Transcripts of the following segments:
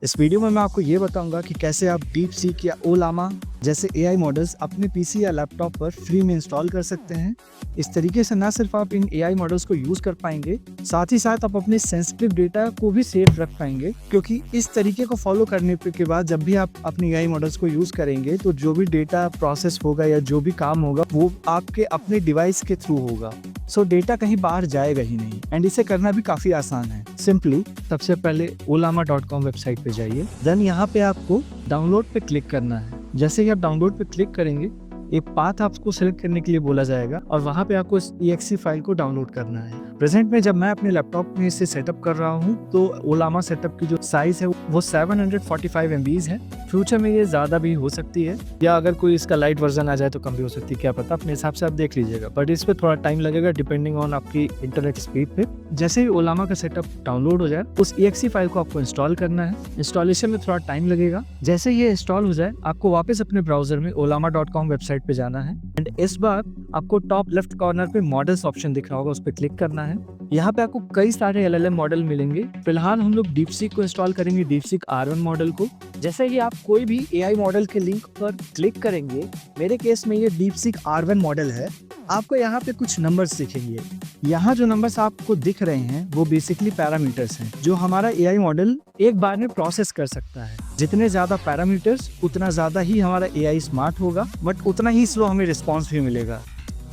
इस वीडियो में मैं आपको ये बताऊंगा कि कैसे आप डीपसीक या ओलामा जैसे एआई मॉडल्स अपने पीसी या लैपटॉप पर फ्री में इंस्टॉल कर सकते हैं। इस तरीके से ना सिर्फ आप इन एआई मॉडल्स को यूज कर पाएंगे, साथ ही साथ आप अपने सेंसिटिव डेटा को भी सेफ रख पाएंगे, क्योंकि इस तरीके को फॉलो करने के बाद जब भी आप अपने एआई मॉडल्स को यूज करेंगे तो जो भी डेटा प्रोसेस होगा या जो भी काम होगा वो आपके अपने डिवाइस के थ्रू होगा। सो डेटा कहीं बाहर जाएगा ही नहीं, एंड इसे करना भी काफी आसान है। सिंपली सबसे पहले olama.com वेबसाइट पे जाइए, देन यहाँ पे आपको डाउनलोड पे क्लिक करना है। जैसे ही आप डाउनलोड पे क्लिक करेंगे एक पाथ आपको सेलेक्ट करने के लिए बोला जाएगा और वहाँ पे आपको इस EXE फाइल को डाउनलोड करना है। प्रेजेंट में जब मैं अपने लैपटॉप में इसे सेटअप कर रहा हूँ तो ओलामा सेटअप की जो साइज है वो 745 MB है। फ्यूचर में ये ज़्यादा भी हो सकती है, या अगर कोई इसका लाइट वर्जन आ जाए तो कम भी हो सकती है, क्या पता, अपने हिसाब से आप देख लीजिएगा। बट इस पर थोड़ा टाइम लगेगा डिपेंडिंग ऑन आपकी इंटरनेट स्पीड पे। जैसे ही ओलामा का सेटअप डाउनलोड हो जाए उस EXE फाइल को आपको इंस्टॉल करना है। इंस्टॉलेशन में थोड़ा टाइम लगेगा। जैसे ये इंस्टॉल हो जाए आपको वापस अपने ब्राउजर में olama.com वेबसाइट पे जाना है, एंड इस बार आपको टॉप लेफ्ट कॉर्नर पे मॉडल्स ऑप्शन दिख रहा होगा, उस पर क्लिक करना है। यहाँ पे आपको कई सारे LLM मॉडल मिलेंगे। फिलहाल हम लोग डीपसीक को इंस्टॉल करेंगे, डीपसीक R1 मॉडल को। जैसे ही आप कोई भी AI मॉडल के लिंक पर क्लिक करेंगे, मेरे केस में ये डीपसीक R1 मॉडल है, आपको यहाँ पे कुछ नंबर्स दिखेंगे। यहाँ जो नंबर्स आपको दिख रहे हैं वो बेसिकली पैरामीटर्स हैं जो हमारा AI मॉडल एक बार में प्रोसेस कर सकता है। जितने ज्यादा पैरामीटर्स उतना ज्यादा ही हमारा AI स्मार्ट होगा, बट उतना ही स्लो हमें रिस्पॉन्स भी मिलेगा।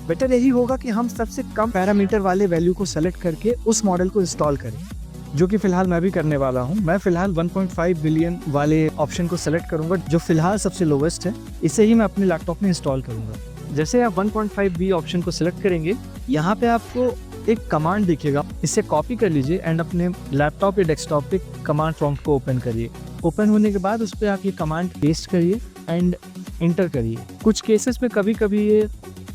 बेटर यही होगा कि हम सबसे कम पैरामीटर वाले वैल्यू को सेलेक्ट करके उस मॉडल को इंस्टॉल करें, जो कि फिलहाल मैं भी करने वाला हूं। मैं फिलहाल 1.5 बिलियन वाले ऑप्शन को सेलेक्ट करूंगा, जो फिलहाल सबसे लोवेस्ट है। इसे ही मैं अपने लैपटॉप में इंस्टॉल करूंगा। जैसे आप 1.5B ऑप्शन को सिलेक्ट करेंगे, यहाँ पे आपको एक कमांड दिखेगा, इसे कॉपी कर लीजिए एंड अपने लैपटॉप या डेस्कटॉप पे कमांड प्रॉम्प्ट को ओपन करिए। ओपन होने के बाद उस पर आप ये कमांड पेस्ट करिए एंड इंटर करिए। कुछ केसेस में कभी कभी ये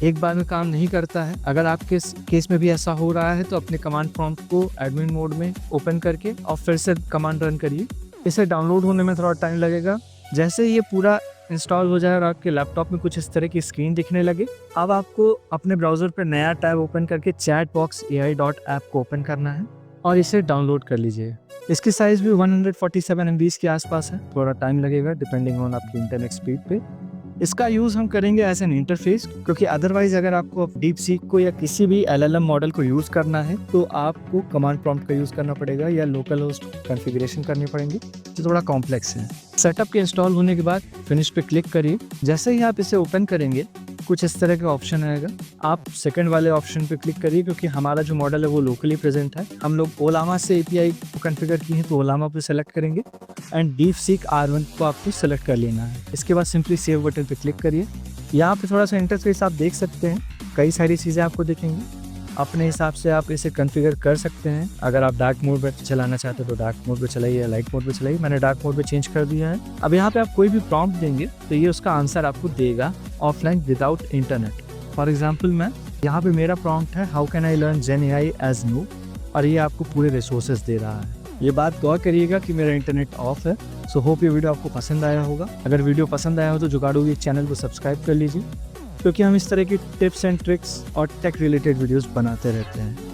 एक बार में काम नहीं करता है। अगर आपके केस में भी ऐसा हो रहा है तो अपने कमांड प्रॉम्प्ट को एडमिन मोड में ओपन करके और फिर से कमांड रन करिए। इसे डाउनलोड होने में थोड़ा टाइम लगेगा। जैसे ये पूरा इंस्टॉल हो जाए और आपके लैपटॉप में कुछ इस तरह की स्क्रीन दिखने लगे, अब आपको अपने ब्राउजर पर नया टैब ओपन करके chatbox.ai.app को ओपन करना है और इसे डाउनलोड कर लीजिए। इसकी साइज भी 147 MB के आसपास है। थोड़ा टाइम लगेगा डिपेंडिंग ऑन आपकी इंटरनेट स्पीड पे। इसका यूज़ हम करेंगे एज एन इंटरफेस, क्योंकि अदरवाइज अगर आपको डीपसीक को या किसी भी LLM मॉडल को यूज़ करना है तो आपको कमांड प्रॉम्प्ट का यूज़ करना पड़ेगा या लोकल होस्ट कॉन्फ़िगरेशन करनी पड़ेगी, जो थोड़ा कॉम्प्लेक्स है। सेटअप के इंस्टॉल होने के बाद फिनिश पे क्लिक करिए। जैसे ही आप इसे ओपन करेंगे कुछ इस तरह का ऑप्शन आएगा। आप सेकंड वाले ऑप्शन पे क्लिक करिए, क्योंकि हमारा जो मॉडल है वो लोकली प्रेजेंट है। हम लोग ओलामा से API को कॉन्फ़िगर किए हैं तो ओलामा पे सेलेक्ट करेंगे एंड डीपसीक R1 को आपको सेलेक्ट कर लेना है। इसके बाद सिंपली सेव बटन पे क्लिक करिए। यहाँ पे थोड़ा सा इंटरफेस आप देख सकते हैं, कई सारी चीज़ें आपको दिखेंगी। अपने हिसाब से आप इसे कॉन्फ़िगर कर सकते हैं। अगर आप डार्क मोड पर चलाना चाहते हो तो डार्क मोड पे चलाइए या लाइट मोड पे चलाइए। मैंने डार्क मोड पे चेंज कर दिया है। अब यहाँ पे आप कोई भी प्रॉम्प्ट देंगे तो ये उसका आंसर आपको देगा offline without internet. For example मैं यहाँ पे मेरा प्रॉम्प्ट है how can I learn gen AI as noob, और ये आपको पूरे रिसोर्सेज दे रहा है। ये बात गौर करिएगा कि मेरा इंटरनेट ऑफ है। सो होप ये वीडियो आपको पसंद आया होगा। अगर वीडियो पसंद आया हो तो जुगाड़ू ये चैनल को सब्सक्राइब कर लीजिए, क्योंकि हम इस तरह की टिप्स एंड ट्रिक्स और टेक रिलेटेड वीडियोस बनाते रहते हैं।